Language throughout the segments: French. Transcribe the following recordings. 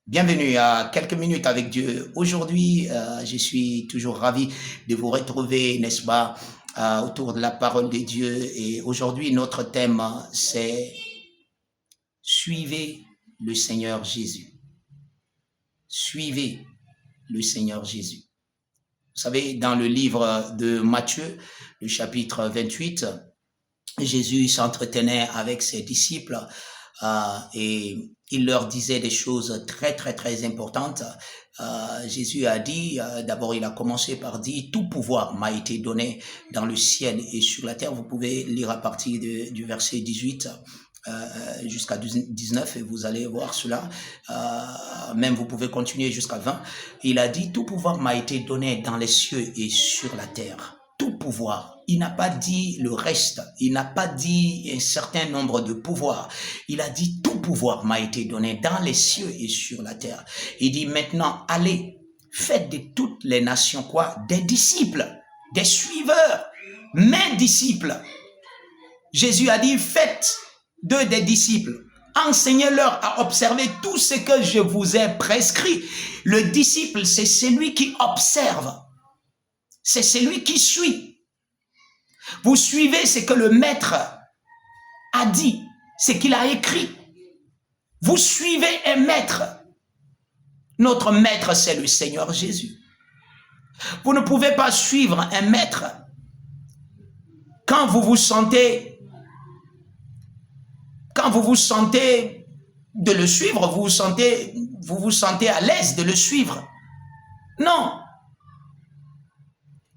Bienvenue à quelques minutes avec Dieu. Aujourd'hui, je suis toujours ravi de vous retrouver, n'est-ce pas, autour de la parole de Dieu. Et aujourd'hui, notre thème, c'est suivez le Seigneur Jésus. Suivez le Seigneur Jésus. Vous savez, dans le livre de Matthieu, le chapitre 28, Jésus s'entretenait avec ses disciples et il leur disait des choses très importantes. Jésus a dit, d'abord il a commencé par dire, tout pouvoir m'a été donné dans le ciel et sur la terre. Vous pouvez lire à partir du verset 18 jusqu'à 19 et vous allez voir cela. Même vous pouvez continuer jusqu'à 20. Il a dit, tout pouvoir m'a été donné dans les cieux et sur la terre. Tout pouvoir. Il n'a pas dit le reste. Il n'a pas dit un certain nombre de pouvoirs. Il a dit tout pouvoir m'a été donné dans les cieux et sur la terre. Il dit maintenant, allez, faites de toutes les nations quoi? Des disciples, des suiveurs, mes disciples. Jésus a dit, faites d'eux des disciples. Enseignez-leur à observer tout ce que je vous ai prescrit. Le disciple, c'est celui qui observe. C'est celui qui suit. Vous suivez ce que le maître a dit, ce qu'il a écrit. Vous suivez un maître. Notre maître, c'est le Seigneur Jésus. Vous ne pouvez pas suivre un maître quand vous vous sentez de le suivre, vous vous sentez à l'aise de le suivre. Non.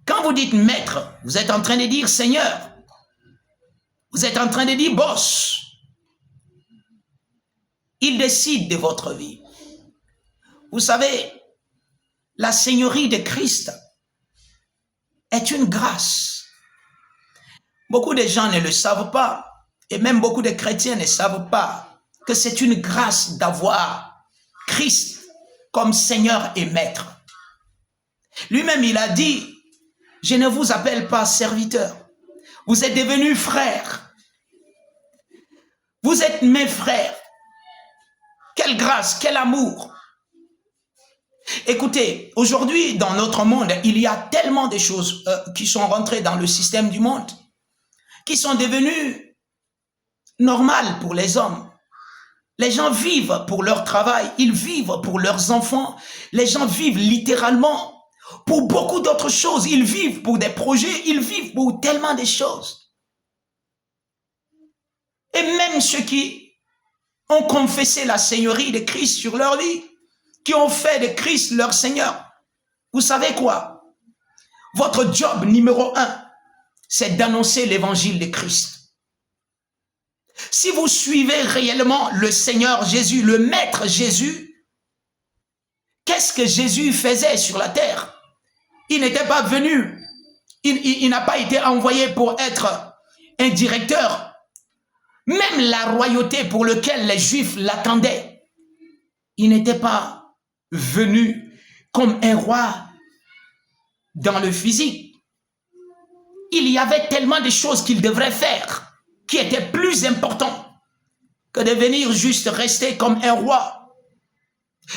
Quand vous dites maître, vous êtes en train de dire Seigneur. Vous êtes en train de dire boss. Il décide de votre vie. Vous savez, la seigneurie de Christ est une grâce. Beaucoup de gens ne le savent pas, et même beaucoup de chrétiens ne savent pas que c'est une grâce d'avoir Christ comme Seigneur et Maître. Lui-même, il a dit, je ne vous appelle pas serviteur. Vous êtes devenus frères. Vous êtes mes frères. Quelle grâce, quel amour. Écoutez, aujourd'hui, dans notre monde, il y a tellement de choses qui sont rentrées dans le système du monde, qui sont devenues normales pour les hommes. Les gens vivent pour leur travail, ils vivent pour leurs enfants. Les gens vivent littéralement pour beaucoup d'autres choses. Ils vivent pour des projets, ils vivent pour tellement de choses. Et même ceux qui ont confessé la seigneurie de Christ sur leur vie, qui ont fait de Christ leur Seigneur, vous savez quoi? Votre job numéro 1, c'est d'annoncer l'évangile de Christ. Si vous suivez réellement le Seigneur Jésus, le Maître Jésus, qu'est-ce que Jésus faisait sur la terre? Il n'était pas venu, il n'a pas été envoyé pour être un directeur. Même la royauté pour laquelle les Juifs l'attendaient, il n'était pas venu comme un roi dans le physique. Il y avait tellement de choses qu'il devrait faire qui étaient plus importantes que de venir juste rester comme un roi.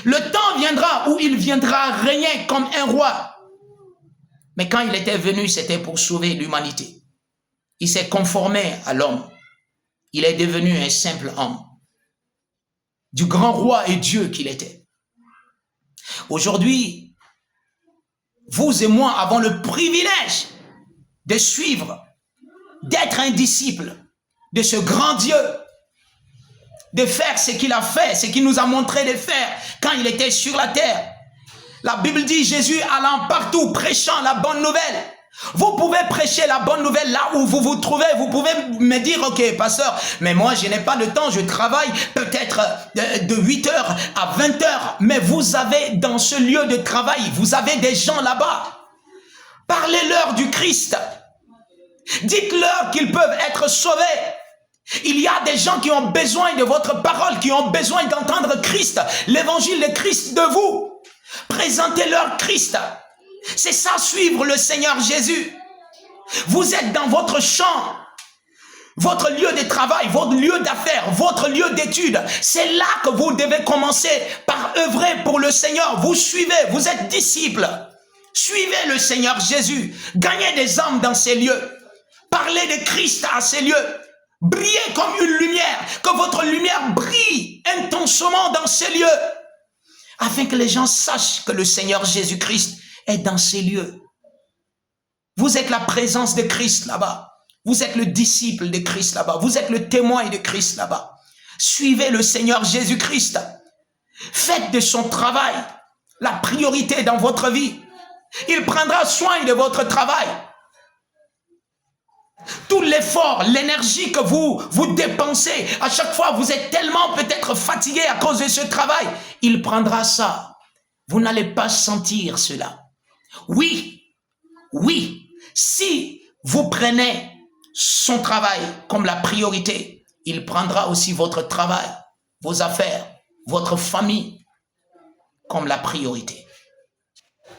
Le temps viendra où il viendra régner comme un roi. Mais quand il était venu, c'était pour sauver l'humanité. Il s'est conformé à l'homme. Il est devenu un simple homme. Du grand roi et Dieu qu'il était. Aujourd'hui, vous et moi avons le privilège de suivre, d'être un disciple de ce grand Dieu, de faire ce qu'il a fait, ce qu'il nous a montré de faire quand il était sur la terre. La Bible dit Jésus allant partout, prêchant la bonne nouvelle. Vous pouvez prêcher la bonne nouvelle là où vous vous trouvez. Vous pouvez me dire, ok, pasteur, mais moi je n'ai pas de temps, je travaille peut-être de 8h à 20h. Mais vous avez dans ce lieu de travail, vous avez des gens là-bas. Parlez-leur du Christ. Dites-leur qu'ils peuvent être sauvés. Il y a des gens qui ont besoin de votre parole, qui ont besoin d'entendre Christ, l'évangile de Christ de vous. Présentez-leur Christ. C'est ça, suivre le Seigneur Jésus. Vous êtes dans votre champ. votre lieu de travail, votre lieu d'affaires, votre lieu d'études. C'est là que vous devez commencer par œuvrer pour le Seigneur. Vous suivez, vous êtes disciples. Suivez le Seigneur Jésus. Gagnez des âmes dans ces lieux. Parlez de Christ à ces lieux. Brillez comme une lumière. Que votre lumière brille intensément dans ces lieux. Afin que les gens sachent que le Seigneur Jésus-Christ est dans ces lieux. Vous êtes la présence de Christ là-bas. Vous êtes le disciple de Christ là-bas. Vous êtes le témoin de Christ là-bas. Suivez le Seigneur Jésus-Christ. Faites de son travail la priorité dans votre vie. Il prendra soin de votre travail. Tout l'effort, l'énergie que vous dépensez, à chaque fois vous êtes tellement peut-être fatigué à cause de ce travail, il prendra ça. Vous n'allez pas sentir cela. Oui, si vous prenez son travail comme la priorité, il prendra aussi votre travail, vos affaires, votre famille comme la priorité.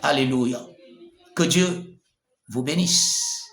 Alléluia. Que Dieu vous bénisse.